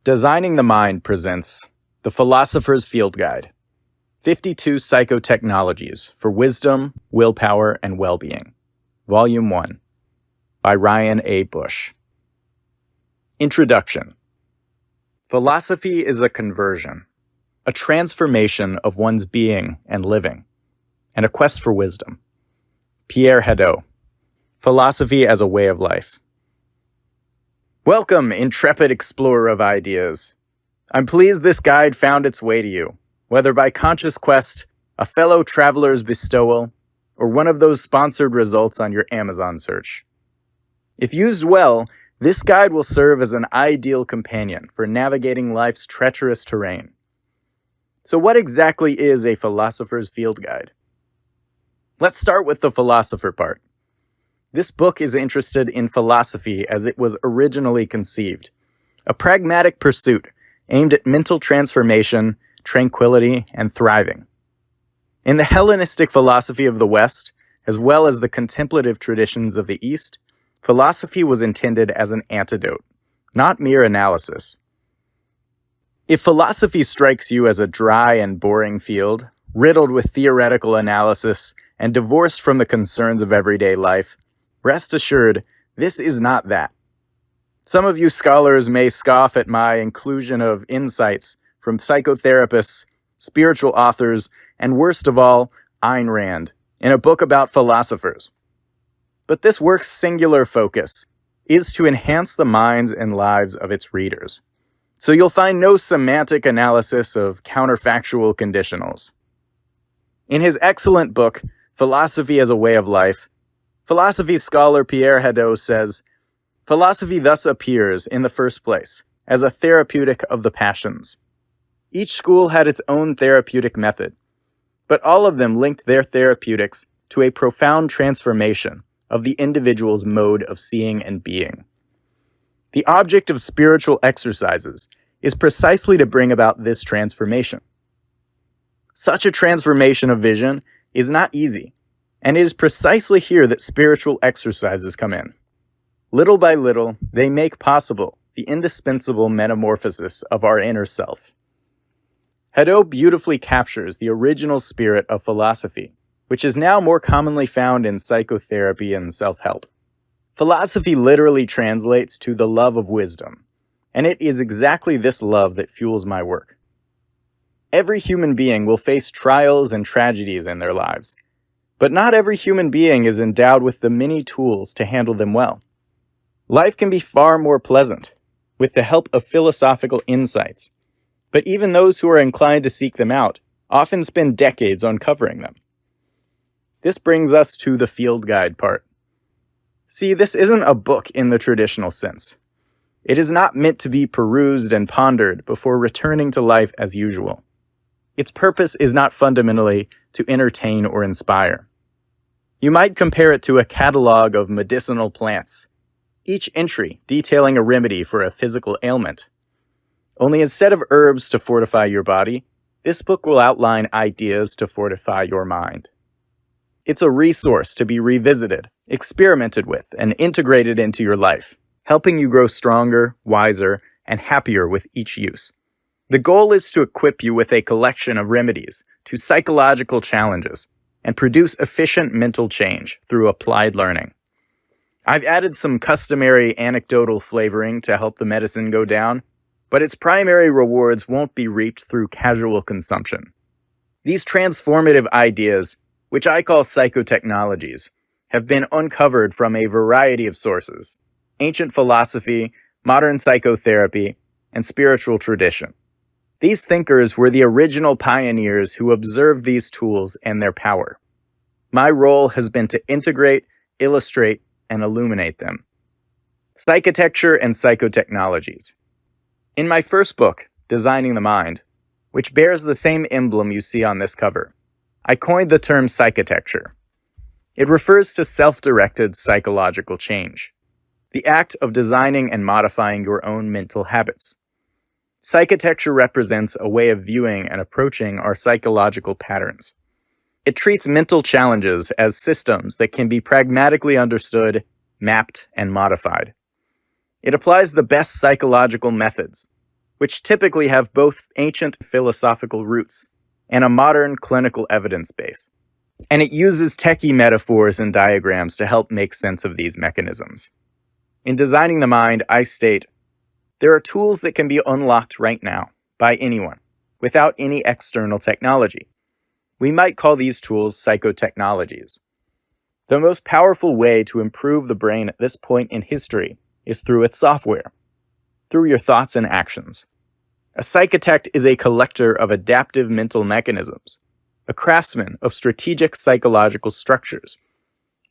Designing the Mind presents The Philosopher's Field Guide, 52 Psychotechnologies for Wisdom, Willpower, and Well-Being, Volume 1, by Ryan A. Bush. Introduction. Philosophy is a conversion, a transformation of one's being and living, and a quest for wisdom. Pierre Hadot, Philosophy as a Way of Life. Welcome, intrepid explorer of ideas. I'm pleased this guide found its way to you, whether by conscious quest, a fellow traveler's bestowal, or one of those sponsored results on your Amazon search. If used well, this guide will serve as an ideal companion for navigating life's treacherous terrain. So what exactly is a philosopher's field guide? Let's start with the philosopher part. This book is interested in philosophy as it was originally conceived, a pragmatic pursuit aimed at mental transformation, tranquility, and thriving. In the Hellenistic philosophy of the West, as well as the contemplative traditions of the East, philosophy was intended as an antidote, not mere analysis. If philosophy strikes you as a dry and boring field, riddled with theoretical analysis and divorced from the concerns of everyday life, rest assured, this is not that. Some of you scholars may scoff at my inclusion of insights from psychotherapists, spiritual authors, and worst of all, Ayn Rand, in a book about philosophers. But this work's singular focus is to enhance the minds and lives of its readers. So you'll find no semantic analysis of counterfactual conditionals. In his excellent book, Philosophy as a Way of Life, philosophy scholar Pierre Hadot says, "Philosophy thus appears, in the first place, as a therapeutic of the passions. Each school had its own therapeutic method, but all of them linked their therapeutics to a profound transformation of the individual's mode of seeing and being. The object of spiritual exercises is precisely to bring about this transformation. Such a transformation of vision is not easy, and it is precisely here that spiritual exercises come in. Little by little, they make possible the indispensable metamorphosis of our inner self." Hadot beautifully captures the original spirit of philosophy, which is now more commonly found in psychotherapy and self-help. Philosophy literally translates to the love of wisdom, and it is exactly this love that fuels my work. Every human being will face trials and tragedies in their lives, but not every human being is endowed with the many tools to handle them well. Life can be far more pleasant with the help of philosophical insights, but even those who are inclined to seek them out often spend decades uncovering them. This brings us to the field guide part. See, this isn't a book in the traditional sense. It is not meant to be perused and pondered before returning to life as usual. Its purpose is not fundamentally to entertain or inspire. You might compare it to a catalog of medicinal plants, each entry detailing a remedy for a physical ailment. Only instead of herbs to fortify your body, this book will outline ideas to fortify your mind. It's a resource to be revisited, experimented with, and integrated into your life, helping you grow stronger, wiser, and happier with each use. The goal is to equip you with a collection of remedies to psychological challenges and produce efficient mental change through applied learning. I've added some customary anecdotal flavoring to help the medicine go down, but its primary rewards won't be reaped through casual consumption. These transformative ideas, which I call psychotechnologies, have been uncovered from a variety of sources: ancient philosophy, modern psychotherapy, and spiritual tradition. These thinkers were the original pioneers who observed these tools and their power. My role has been to integrate, illustrate, and illuminate them. Psychitecture and Psychotechnologies. In my first book, Designing the Mind, which bears the same emblem you see on this cover, I coined the term psychitecture. It refers to self-directed psychological change, the act of designing and modifying your own mental habits. Psychitecture represents a way of viewing and approaching our psychological patterns. It treats mental challenges as systems that can be pragmatically understood, mapped, and modified. It applies the best psychological methods, which typically have both ancient philosophical roots and a modern clinical evidence base. And it uses techie metaphors and diagrams to help make sense of these mechanisms. In Designing the Mind, I state, there are tools that can be unlocked right now by anyone without any external technology. We might call these tools psychotechnologies. The most powerful way to improve the brain at this point in history is through its software, through your thoughts and actions. A psychitect is a collector of adaptive mental mechanisms, a craftsman of strategic psychological structures.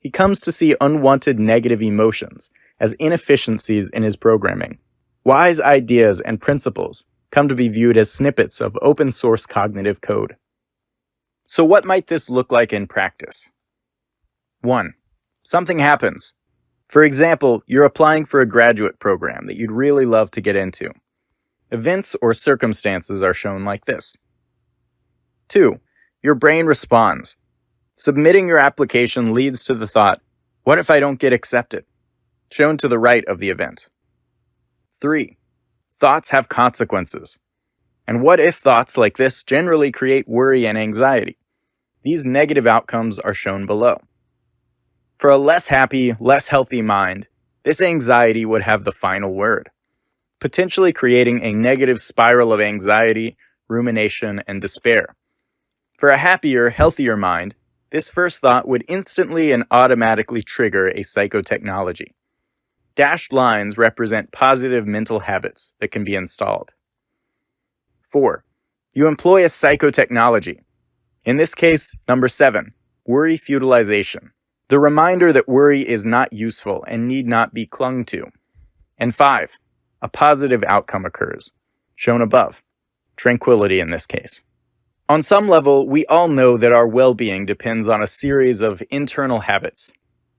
He comes to see unwanted negative emotions as inefficiencies in his programming. Wise ideas and principles come to be viewed as snippets of open-source cognitive code. So what might this look like in practice? 1. Something happens. For example, you're applying for a graduate program that you'd really love to get into. Events or circumstances are shown like this. 2. Your brain responds. Submitting your application leads to the thought, what if I don't get accepted? Shown to the right of the event. 3. Thoughts have consequences. And what if thoughts like this generally create worry and anxiety? These negative outcomes are shown below. For a less happy, less healthy mind, this anxiety would have the final word, potentially creating a negative spiral of anxiety, rumination, and despair. For a happier, healthier mind, this first thought would instantly and automatically trigger a psychotechnology. Dashed lines represent positive mental habits that can be installed. 4. You employ a psychotechnology. In this case, number 7, worry futilization. The reminder that worry is not useful and need not be clung to. And 5, a positive outcome occurs, shown above. Tranquility in this case. On some level, we all know that our well-being depends on a series of internal habits.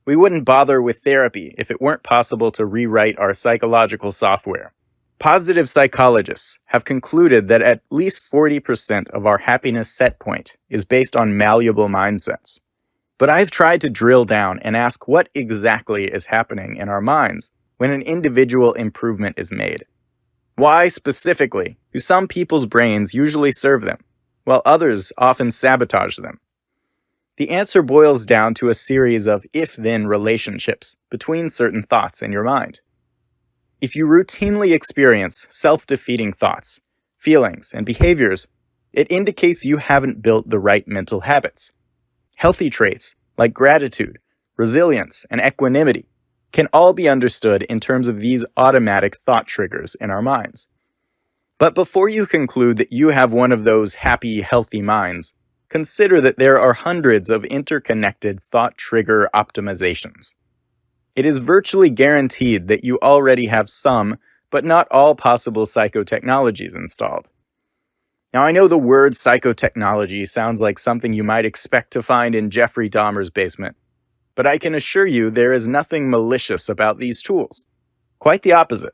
We wouldn't bother with therapy if it weren't possible to rewrite our psychological software. Positive psychologists have concluded that at least 40% of our happiness set point is based on malleable mindsets. But I've tried to drill down and ask what exactly is happening in our minds when an individual improvement is made. Why specifically do some people's brains usually serve them, while others often sabotage them? The answer boils down to a series of if-then relationships between certain thoughts in your mind. If you routinely experience self-defeating thoughts, feelings, and behaviors, it indicates you haven't built the right mental habits. Healthy traits like gratitude, resilience, and equanimity can all be understood in terms of these automatic thought triggers in our minds. But before you conclude that you have one of those happy, healthy minds, consider that there are hundreds of interconnected thought trigger optimizations. It is virtually guaranteed that you already have some, but not all possible psychotechnologies installed. Now, I know the word psychotechnology sounds like something you might expect to find in Jeffrey Dahmer's basement, but I can assure you there is nothing malicious about these tools. Quite the opposite.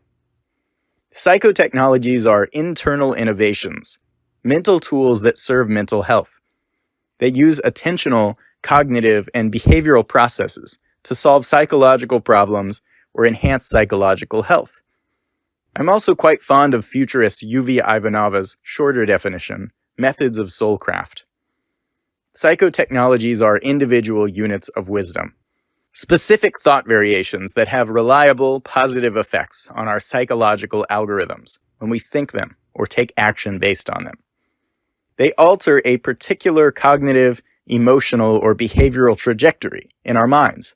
Psychotechnologies are internal innovations, mental tools that serve mental health. They use attentional, cognitive, and behavioral processes to solve psychological problems or enhance psychological health. I'm also quite fond of futurist Yuval Ivanova's shorter definition, methods of soulcraft. Psychotechnologies are individual units of wisdom, specific thought variations that have reliable, positive effects on our psychological algorithms when we think them or take action based on them. They alter a particular cognitive, emotional, or behavioral trajectory in our minds.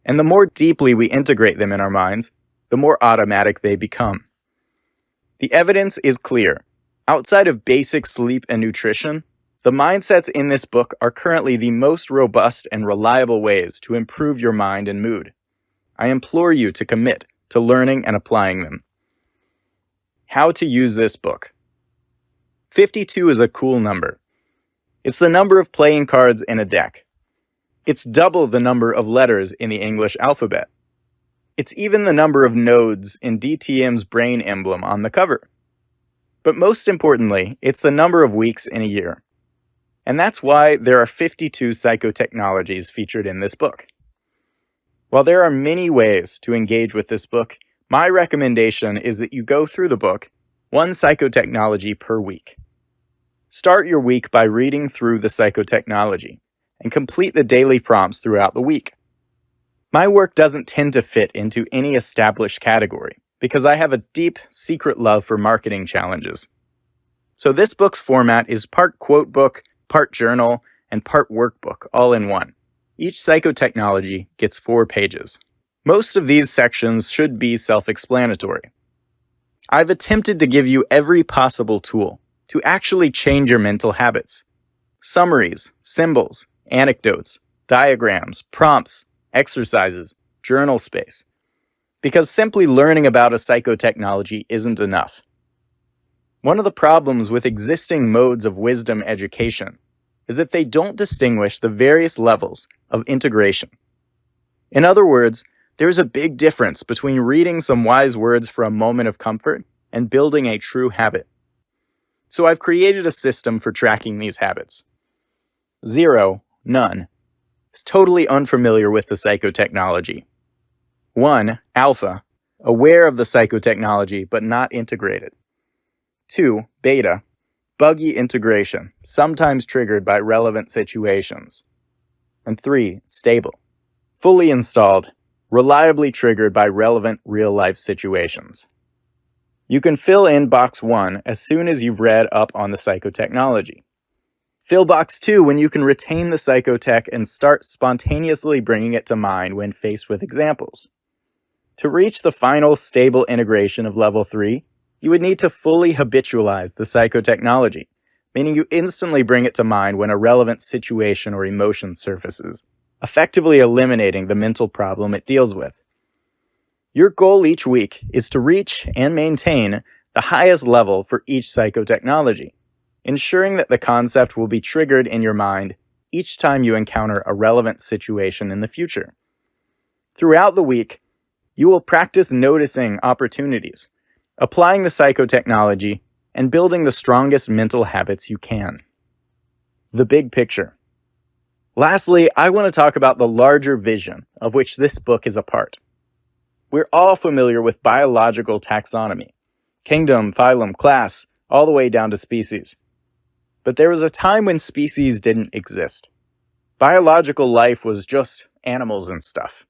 And the more deeply we integrate them in our minds, the more automatic they become. The evidence is clear. Outside of basic sleep and nutrition, the mindsets in this book are currently the most robust and reliable ways to improve your mind and mood. I implore you to commit to learning and applying them. How to use this book. 52 is a cool number. It's the number of playing cards in a deck. It's double the number of letters in the English alphabet. It's even the number of nodes in DTM's brain emblem on the cover. But most importantly, it's the number of weeks in a year. And that's why there are 52 psychotechnologies featured in this book. While there are many ways to engage with this book, my recommendation is that you go through the book, one psychotechnology per week. Start your week by reading through the psychotechnology and complete the daily prompts throughout the week. My work doesn't tend to fit into any established category because I have a deep, secret love for marketing challenges. So this book's format is part quote book, part journal, and part workbook all in one. Each psychotechnology gets 4 pages. Most of these sections should be self-explanatory. I've attempted to give you every possible tool to actually change your mental habits. Summaries, symbols, anecdotes, diagrams, prompts, exercises, journal space. Because simply learning about a psychotechnology isn't enough. One of the problems with existing modes of wisdom education is that they don't distinguish the various levels of integration. In other words, there's a big difference between reading some wise words for a moment of comfort and building a true habit. So I've created a system for tracking these habits. 0, none, is totally unfamiliar with the psychotechnology. 1, alpha, aware of the psychotechnology but not integrated. 2, beta, buggy integration, sometimes triggered by relevant situations. And 3, stable, fully installed, reliably triggered by relevant real-life situations. You can fill in box 1 as soon as you've read up on the psychotechnology. Fill box 2 when you can retain the psychotech and start spontaneously bringing it to mind when faced with examples. To reach the final stable integration of level 3, you would need to fully habitualize the psychotechnology, meaning you instantly bring it to mind when a relevant situation or emotion surfaces, effectively eliminating the mental problem it deals with. Your goal each week is to reach and maintain the highest level for each psychotechnology, ensuring that the concept will be triggered in your mind each time you encounter a relevant situation in the future. Throughout the week, you will practice noticing opportunities, applying the psychotechnology, and building the strongest mental habits you can. The big picture. Lastly, I want to talk about the larger vision of which this book is a part. We're all familiar with biological taxonomy, kingdom, phylum, class, all the way down to species. But there was a time when species didn't exist. Biological life was just animals and stuff.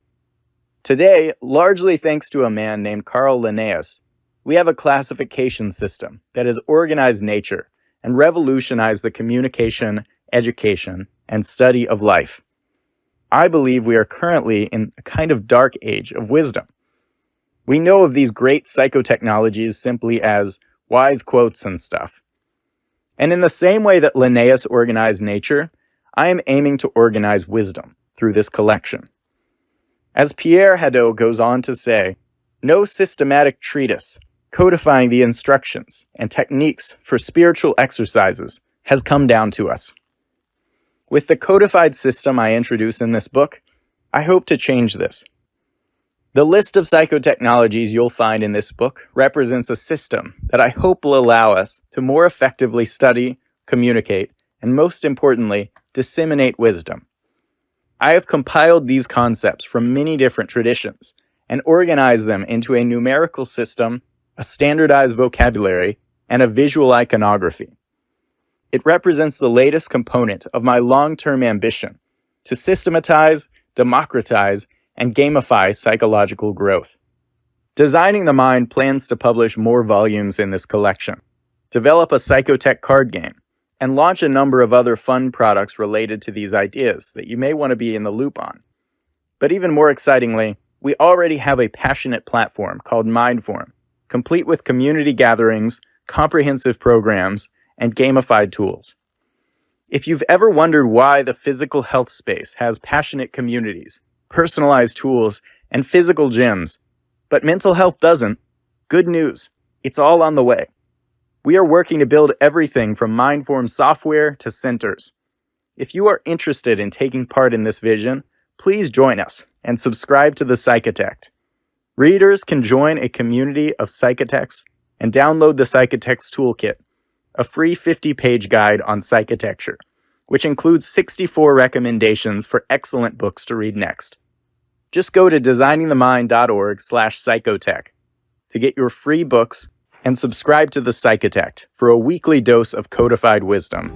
Today, largely thanks to a man named Carl Linnaeus, we have a classification system that has organized nature and revolutionized the communication, education, and study of life. I believe we are currently in a kind of dark age of wisdom. We know of these great psychotechnologies simply as wise quotes and stuff. And in the same way that Linnaeus organized nature, I am aiming to organize wisdom through this collection. As Pierre Hadot goes on to say, no systematic treatise codifying the instructions and techniques for spiritual exercises has come down to us. With the codified system I introduce in this book, I hope to change this. The list of psychotechnologies you'll find in this book represents a system that I hope will allow us to more effectively study, communicate, and most importantly, disseminate wisdom. I have compiled these concepts from many different traditions and organized them into a numerical system, a standardized vocabulary, and a visual iconography. It represents the latest component of my long-term ambition to systematize, democratize, and gamify psychological growth. Designing the Mind plans to publish more volumes in this collection, develop a Psychotech card game, and launch a number of other fun products related to these ideas that you may want to be in the loop on. But even more excitingly, we already have a passionate platform called Mindform, complete with community gatherings, comprehensive programs, and gamified tools. If you've ever wondered why the physical health space has passionate communities, personalized tools, and physical gyms, but mental health doesn't, good news, it's all on the way. We are working to build everything from Mindform software to centers. If you are interested in taking part in this vision, please join us and subscribe to the Psychotech. Readers can join a community of psychitechs and download the Psychotech's Toolkit, a free 50-page guide on psychitecture, which includes 64 recommendations for excellent books to read next. Just go to designingthemind.org/psychotech to get your free books and subscribe to the Psychotech for a weekly dose of codified wisdom.